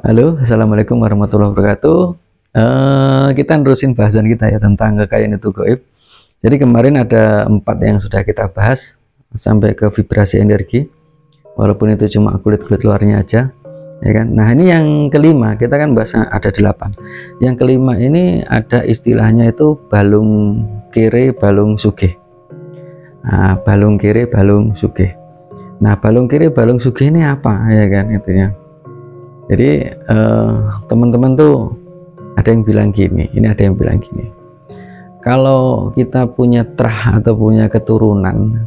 Halo, assalamualaikum warahmatullahi wabarakatuh. Kita nerusin bahasan kita ya tentang kekayaan itu gaib. Jadi kemarin ada 4 yang sudah kita bahas sampai ke vibrasi energi, walaupun itu cuma kulit-kulit luarnya aja, ya kan. Nah ini yang kelima, kita kan bahas ada 8. Yang kelima ini ada istilahnya itu balung kiri, balung sugih. Nah, balung kiri, balung sugih. Nah, balung kiri, balung sugih ini apa, ya kan, intinya. Jadi teman-teman tuh ada yang bilang gini, ini ada yang bilang gini, kalau kita punya terah atau punya keturunan,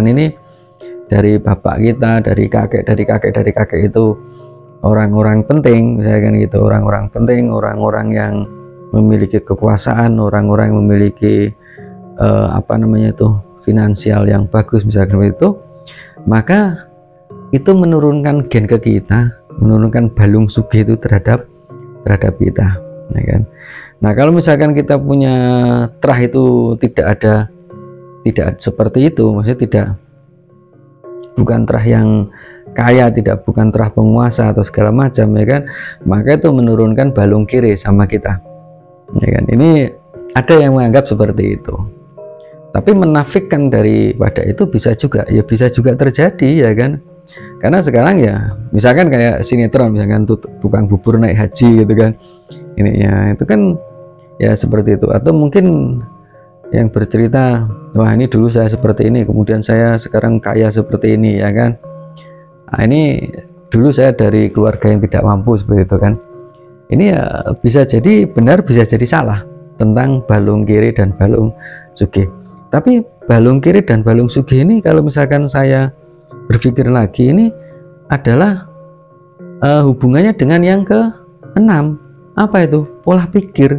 ini dari bapak kita, dari kakek itu orang-orang penting, misalkan gitu, orang-orang penting, orang-orang yang memiliki kekuasaan, orang-orang yang memiliki finansial yang bagus, misalkan itu, maka itu menurunkan gen ke kita, menurunkan balung sugih itu terhadap kita, ya kan. Nah kalau misalkan kita punya terah itu tidak seperti itu, maksudnya bukan terah yang kaya, bukan terah penguasa atau segala macam, ya kan, maka itu menurunkan balung kiri sama kita, ya kan. Ini ada yang menganggap seperti itu, tapi menafikan daripada itu bisa juga terjadi, ya kan. Karena sekarang ya misalkan kayak sinetron, misalkan tukang bubur naik haji gitu kan, ini ya itu kan ya seperti itu. Atau mungkin yang bercerita, wah ini dulu saya seperti ini, kemudian saya sekarang kaya seperti ini, ya kan. Nah, ini dulu saya dari keluarga yang tidak mampu, seperti itu kan. Ini ya bisa jadi benar, bisa jadi salah tentang balung kiri dan balung sugih. Tapi balung kiri dan balung sugih ini kalau misalkan saya berpikir lagi, ini adalah hubungannya dengan yang ke-6. Apa itu? Pola pikir.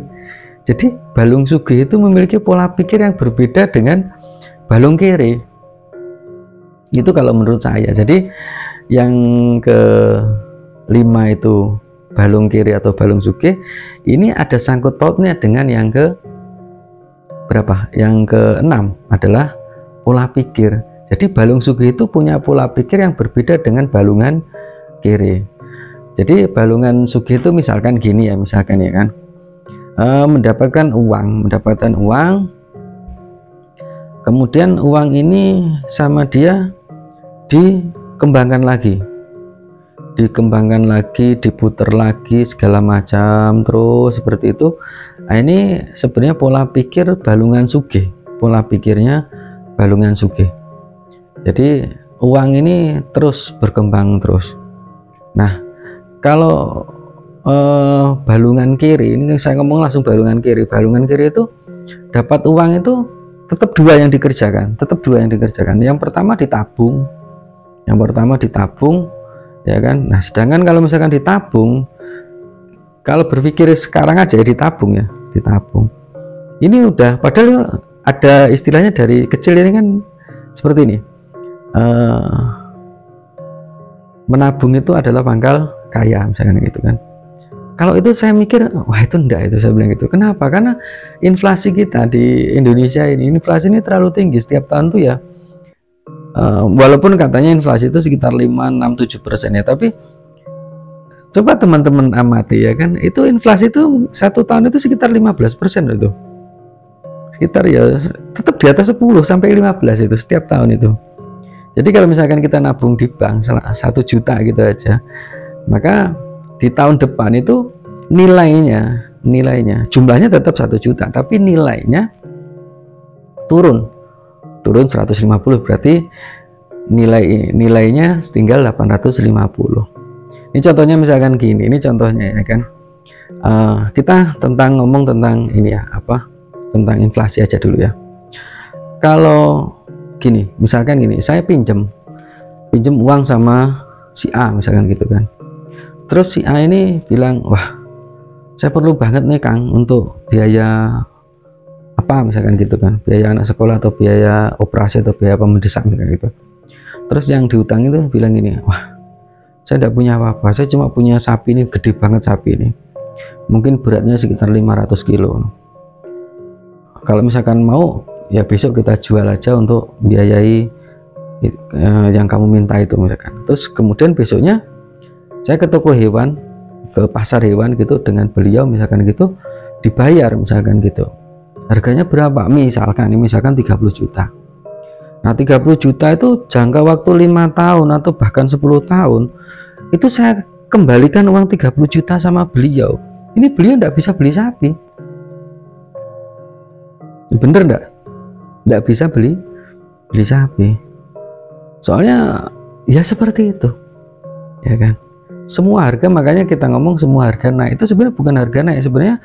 Jadi balung sugih itu memiliki pola pikir yang berbeda dengan balung kiri. Itu kalau menurut saya. Jadi yang ke-5 itu balung kiri atau balung sugih, ini ada sangkut pautnya dengan yang Yang ke-6 adalah pola pikir. Jadi balung sugih itu punya pola pikir yang berbeda dengan balungan kiri. Jadi balungan sugih itu misalkan gini ya, misalkan ya kan, mendapatkan uang, kemudian uang ini sama dia dikembangkan lagi, diputar lagi segala macam terus seperti itu. Nah, ini sebenarnya pola pikir balungan sugih, pola pikirnya balungan sugih. Jadi uang ini terus berkembang terus. Nah kalau balungan kiri, ini saya ngomong langsung balungan kiri itu dapat uang itu tetap dua yang dikerjakan. Yang pertama ditabung, ya kan. Nah sedangkan kalau misalkan ditabung, kalau berpikir sekarang aja ya ditabung, ini udah, padahal ada istilahnya dari kecil ini kan seperti ini, menabung itu adalah pangkal kaya, misalkan gitu kan. Kalau itu saya mikir, wah itu enggak, itu saya bilang gitu. Kenapa? Karena inflasi kita di Indonesia ini, inflasi ini terlalu tinggi setiap tahun tuh ya. Walaupun katanya inflasi itu sekitar 5, 6, 7% ya, tapi coba teman-teman amati, ya kan, itu inflasi itu satu tahun itu sekitar 15% itu, sekitar ya tetap di atas 10 sampai 15 itu setiap tahun itu. Jadi kalau misalkan kita nabung di bank 1 juta gitu aja, maka di tahun depan itu nilainya jumlahnya tetap 1 juta, tapi nilainya turun 150, berarti nilainya tinggal 850. Ini contohnya misalkan gini, ini contohnya ya kan, kita ngomong tentang ini ya, tentang inflasi aja dulu ya. Kalau gini, misalkan gini, saya pinjem uang sama si A, misalkan gitu kan. Terus si A ini bilang, wah saya perlu banget nih Kang untuk biaya misalkan gitu kan, biaya anak sekolah atau biaya operasi atau biaya mendesak, misalkan gitu. Terus yang diutang itu bilang gini, wah saya tidak punya apa-apa, saya cuma punya sapi ini, gede banget sapi ini, mungkin beratnya sekitar 500 kilo. Kalau misalkan mau ya besok kita jual aja untuk biayai yang kamu minta itu, misalkan. Terus kemudian besoknya saya ke toko hewan, ke pasar hewan gitu dengan beliau misalkan gitu, dibayar misalkan gitu, harganya berapa, misalkan 30 juta. Nah 30 juta itu jangka waktu 5 tahun atau bahkan 10 tahun, itu saya kembalikan uang 30 juta sama beliau. Ini beliau tidak bisa beli sapi, bener tidak bisa beli sapi, soalnya ya seperti itu ya kan. Semua harga, makanya kita ngomong semua harga naik, itu sebenarnya bukan harga naik, sebenarnya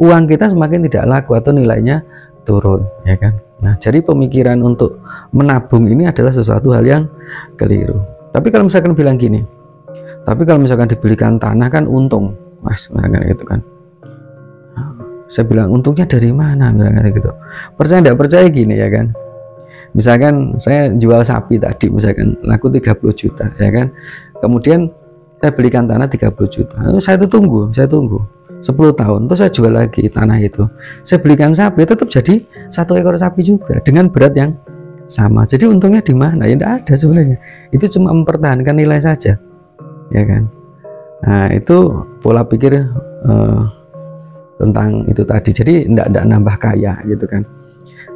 uang kita semakin tidak laku atau nilainya turun ya kan. Nah jadi pemikiran untuk menabung ini adalah sesuatu hal yang keliru. Tapi kalau misalkan bilang gini, tapi kalau misalkan dibelikan tanah kan untung mas, misalkan gitu kan. Saya bilang untungnya dari mana, misalkan gitu. Percaya tidak percaya gini ya kan, misalkan saya jual sapi tadi misalkan laku 30 juta ya kan, kemudian saya belikan tanah 30 juta, saya tunggu 10 tahun, terus saya jual lagi tanah itu, saya belikan sapi, tetap jadi 1 ekor sapi juga dengan berat yang sama. Jadi untungnya di mana? Ya tidak ada sebenarnya, itu cuma mempertahankan nilai saja ya kan. Nah itu pola pikir tentang itu tadi, jadi tidak nambah kaya gitu kan.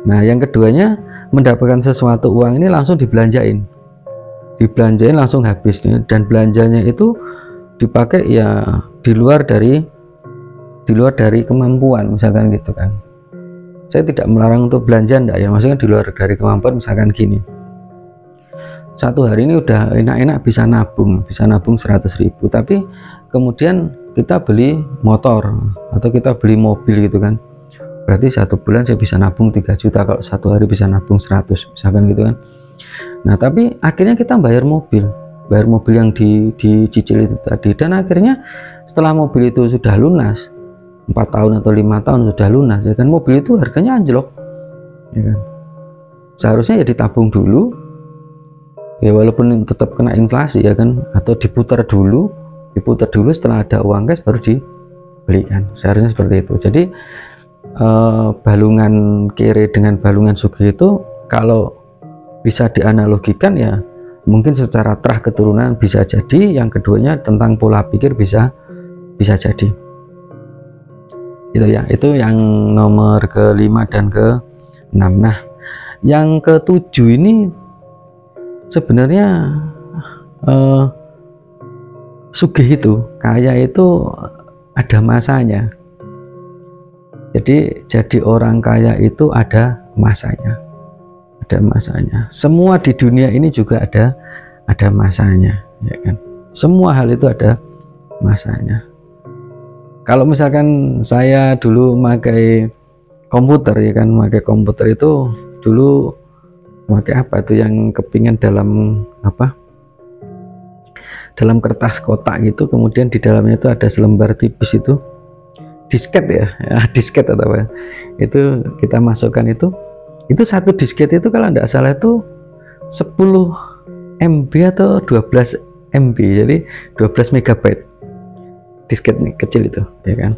Nah yang keduanya, mendapatkan sesuatu uang ini langsung dibelanjain langsung habis, dan belanjanya itu dipakai ya di luar dari kemampuan misalkan gitu kan. Saya tidak melarang untuk belanja, enggak ya, maksudnya di luar dari kemampuan. Misalkan gini, satu hari ini udah enak-enak bisa nabung 100.000, tapi kemudian kita beli motor atau kita beli mobil gitu kan, berarti 1 bulan saya bisa nabung 3 juta kalau 1 hari bisa nabung 100 misalkan gitu kan. Nah tapi akhirnya kita bayar mobil yang dicicil itu tadi, dan akhirnya setelah mobil itu sudah lunas 4 tahun atau 5 tahun sudah lunas ya kan, mobil itu harganya anjlok ya kan. Seharusnya ya ditabung dulu ya, walaupun tetap kena inflasi ya kan, atau diputar dulu setelah ada uang cash baru dibelikan, seharusnya seperti itu. Jadi balungan kere dengan balungan sugih itu kalau bisa dianalogikan ya mungkin secara terah keturunan bisa jadi, yang keduanya tentang pola pikir bisa jadi itu ya. Itu yang nomor kelima dan ke-6. Nah yang ke-7 ini sebenarnya sugih itu, kaya itu ada masanya. Jadi orang kaya itu ada masanya. Semua di dunia ini juga ada masanya ya kan. Semua hal itu ada masanya. Kalau misalkan saya dulu memakai komputer ya kan, memakai komputer itu dulu memakai apa itu yang kepingan dalam kertas kotak gitu, kemudian di dalamnya itu ada selembar tipis itu disket ya, disket atau apa itu, kita masukkan itu satu disket itu kalau tidak salah itu 10 MB atau 12 MB, jadi 12 megabyte disket nih, kecil itu ya kan.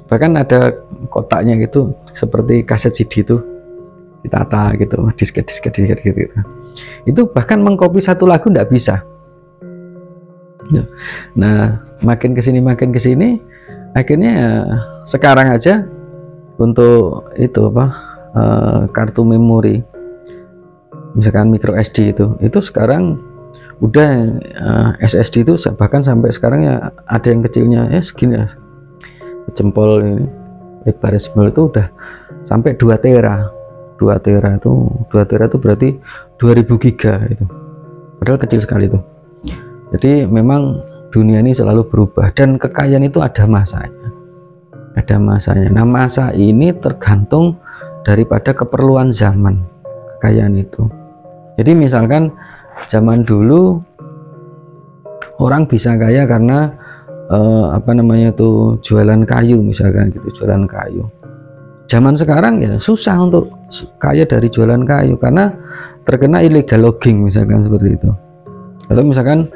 Bahkan ada kotaknya gitu seperti kaset CD itu ditata gitu, disket gitu. Itu bahkan mengcopy satu lagu tidak bisa. Nah makin kesini akhirnya ya, sekarang aja untuk itu kartu memori misalkan micro SD itu sekarang udah SSD itu bahkan sampai sekarang ya ada yang kecilnya ya segini ya, jempol ini lebar jempol itu udah sampai 2 tera itu berarti 2000 giga itu, padahal kecil sekali itu. Jadi memang dunia ini selalu berubah dan kekayaan itu ada masanya. Nah masa ini tergantung daripada keperluan zaman kekayaan itu. Jadi misalkan zaman dulu orang bisa kaya karena jualan kayu misalkan gitu, jualan kayu. Zaman sekarang ya susah untuk kaya dari jualan kayu karena terkena illegal logging misalkan seperti itu. Atau misalkan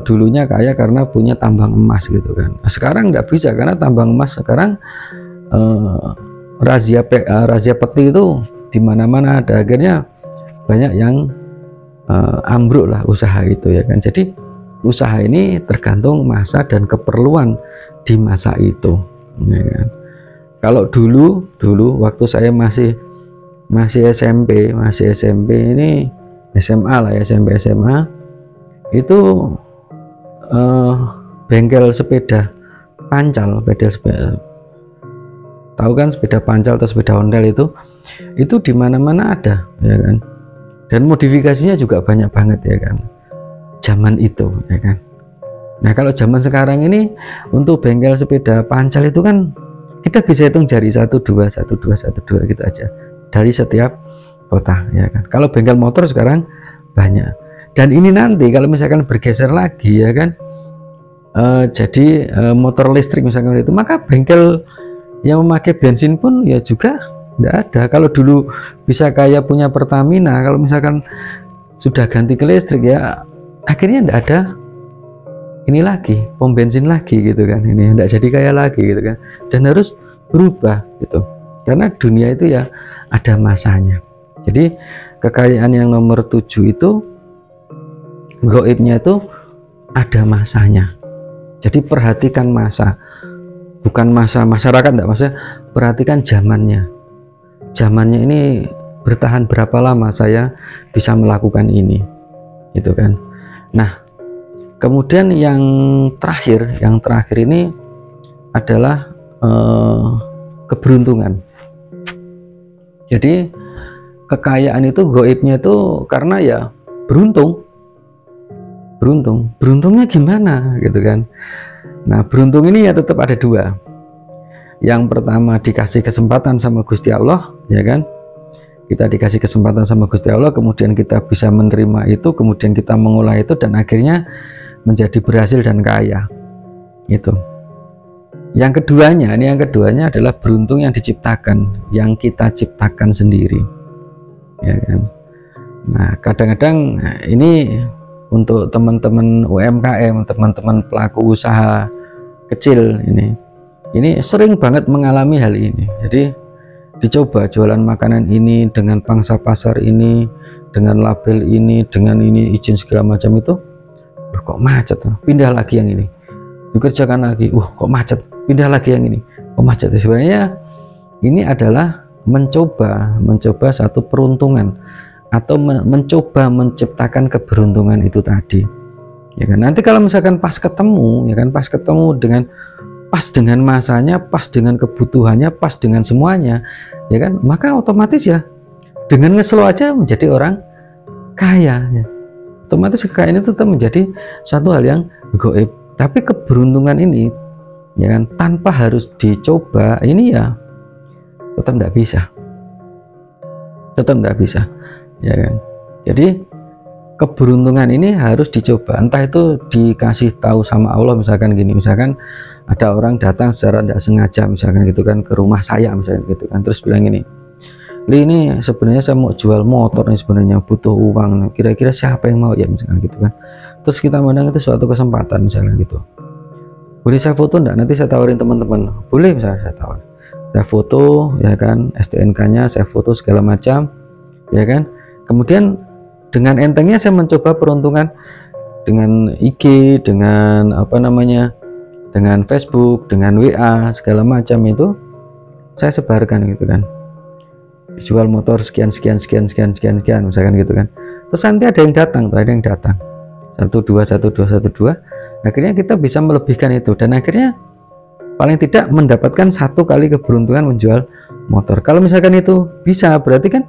dulunya kaya karena punya tambang emas gitu kan. Nah, sekarang nggak bisa karena tambang emas sekarang razia peti itu di mana-mana ada, akhirnya banyak yang ambruk lah usaha itu ya kan. Jadi usaha ini tergantung masa dan keperluan di masa itu, ya kan? Kalau dulu waktu saya masih SMP ini, SMA lah ya, SMP SMA itu bengkel sepeda pancal, tahu kan sepeda pancal atau sepeda ondel itu di mana-mana ada, ya kan? Dan modifikasinya juga banyak banget, ya kan, zaman itu, ya kan. Nah kalau zaman sekarang ini untuk bengkel sepeda pancal itu kan kita bisa hitung jari 1 2 gitu aja dari setiap kota, ya kan. Kalau bengkel motor sekarang banyak, dan ini nanti kalau misalkan bergeser lagi, ya kan, jadi motor listrik misalkan itu, maka bengkel yang memakai bensin pun ya juga tidak ada. Kalau dulu bisa kayak punya Pertamina, kalau misalkan sudah ganti ke listrik, ya akhirnya tidak ada ini lagi, pom bensin lagi gitu kan, ini tidak jadi kaya lagi gitu kan, dan harus berubah gitu, karena dunia itu ya ada masanya. Jadi kekayaan yang nomor 7 itu gaibnya itu ada masanya. Jadi perhatikan masa, bukan masa masyarakat, enggak, maksudnya perhatikan zamannya. Zamannya ini bertahan berapa lama saya bisa melakukan ini, gitu kan. Nah, kemudian yang terakhir ini adalah keberuntungan. Jadi kekayaan itu gaibnya itu karena ya beruntungnya gimana gitu kan. Nah beruntung ini ya tetap ada 2. Yang pertama dikasih kesempatan sama Gusti Allah, ya kan, kita dikasih kesempatan sama Gusti Allah, kemudian kita bisa menerima itu, kemudian kita mengolah itu, dan akhirnya menjadi berhasil dan kaya itu. Yang keduanya adalah beruntung yang diciptakan, yang kita ciptakan sendiri, ya kan. Nah kadang-kadang ini untuk teman-teman UMKM, teman-teman pelaku usaha kecil ini sering banget mengalami hal ini. Jadi dicoba jualan makanan ini dengan pangsa pasar ini, dengan label ini, dengan ini izin segala macam itu, loh, kok macet, pindah lagi yang ini, dikerjakan lagi, kok macet, pindah lagi yang ini, kok macet. Sebenarnya ini adalah mencoba satu peruntungan, atau mencoba menciptakan keberuntungan itu tadi, ya kan. Nanti kalau misalkan pas ketemu, ya kan, pas dengan masanya, pas dengan kebutuhannya, pas dengan semuanya, ya kan, maka otomatis ya dengan ngeslow aja menjadi orang kaya, ya. Otomatis kekayaan itu tetap menjadi suatu hal yang gaib. Tapi keberuntungan ini, ya kan, tanpa harus dicoba, ini ya tetap tidak bisa, ya kan. Jadi keberuntungan ini harus dicoba, entah itu dikasih tahu sama Allah, misalkan gini, misalkan ada orang datang secara tidak sengaja misalkan gitu kan ke rumah saya misalkan gitu kan, terus bilang gini, "Li, ini sebenarnya saya mau jual motor nih, sebenarnya butuh uang, kira-kira siapa yang mau ya," misalkan gitu kan. Terus kita mandang itu suatu kesempatan misalkan gitu, "Boleh saya foto enggak? Nanti saya tawarin teman-teman." Boleh, misalnya saya tawarin, saya foto, ya kan, STNK-nya saya foto segala macam, ya kan. Kemudian dengan entengnya saya mencoba peruntungan dengan IG, dengan dengan Facebook, dengan WA segala macam, itu saya sebarkan gitu kan, jual motor sekian misalkan gitu kan. Terus nanti ada yang datang 1 2 akhirnya kita bisa melebihkan itu, dan akhirnya paling tidak mendapatkan 1 kali keberuntungan menjual motor. Kalau misalkan itu bisa, berarti kan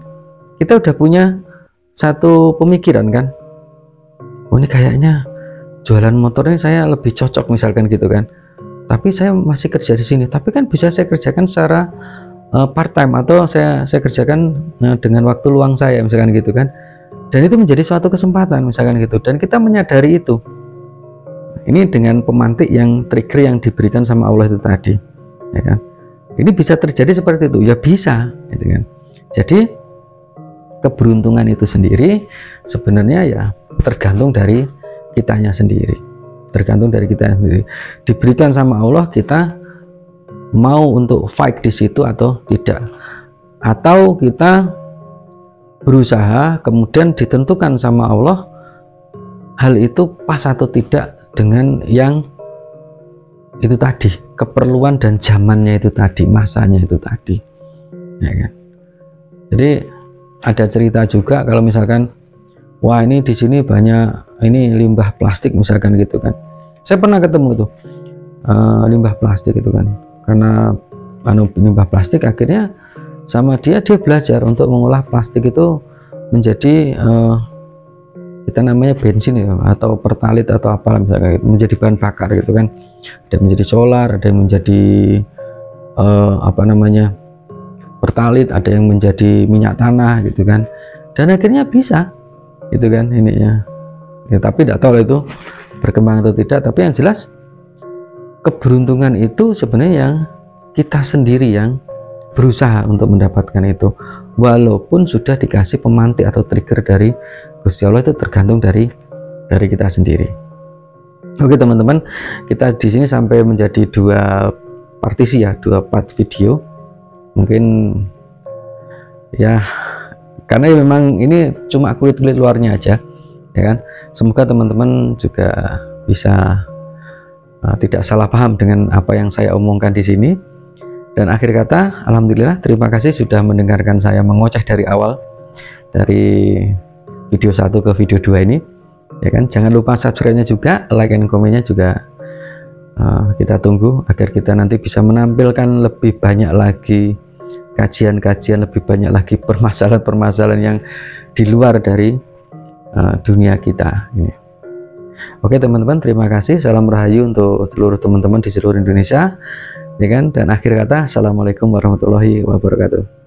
kita udah punya satu pemikiran kan, ini kayaknya jualan motor ini saya lebih cocok misalkan gitu kan, tapi saya masih kerja di sini, tapi kan bisa saya kerjakan secara part time, atau saya kerjakan dengan waktu luang saya misalkan gitu kan, dan itu menjadi suatu kesempatan misalkan gitu, dan kita menyadari itu. Ini dengan pemantik yang trigger yang diberikan sama Allah itu tadi, ya kan. Ini bisa terjadi seperti itu, ya bisa gitu kan. Jadi keberuntungan itu sendiri sebenarnya ya tergantung dari kitanya sendiri, diberikan sama Allah, kita mau untuk fight di situ atau tidak, atau kita berusaha kemudian ditentukan sama Allah hal itu pas atau tidak dengan yang itu tadi, keperluan dan zamannya itu tadi, masanya itu tadi, ya kan? Jadi ada cerita juga kalau misalkan, wah ini di sini banyak ini limbah plastik misalkan gitu kan. Saya pernah ketemu tuh limbah plastik itu kan, karena limbah plastik akhirnya sama dia belajar untuk mengolah plastik itu menjadi kita namanya bensin ya, atau pertalit atau apa misalnya gitu, menjadi bahan bakar gitu kan. Ada yang menjadi solar, ada yang menjadi apa namanya pertalit, ada yang menjadi minyak tanah gitu kan, dan akhirnya bisa gitu kan ini ya, tapi tidak tahu itu berkembang atau tidak. Tapi yang jelas keberuntungan itu sebenarnya yang kita sendiri yang berusaha untuk mendapatkan itu, walaupun sudah dikasih pemantik atau trigger dari Gusti Allah, itu tergantung dari kita sendiri. Oke teman-teman, kita di sini sampai menjadi 2 partisi ya, 2 part video mungkin ya, karena memang ini cuma kulit-kulit luarnya aja ya kan. Semoga teman-teman juga bisa tidak salah paham dengan apa yang saya omongkan di sini. Dan akhir kata, alhamdulillah, terima kasih sudah mendengarkan saya mengoceh dari awal, dari video 1 ke video 2 ini ya kan. Jangan lupa subscribe-nya juga, like dan komennya juga kita tunggu, agar kita nanti bisa menampilkan lebih banyak lagi kajian-kajian, lebih banyak lagi permasalahan-permasalahan yang di luar dari dunia kita ini. Oke teman-teman, terima kasih. Salam rahayu untuk seluruh teman-teman di seluruh Indonesia ya kan. Dan akhir kata, assalamualaikum warahmatullahi wabarakatuh.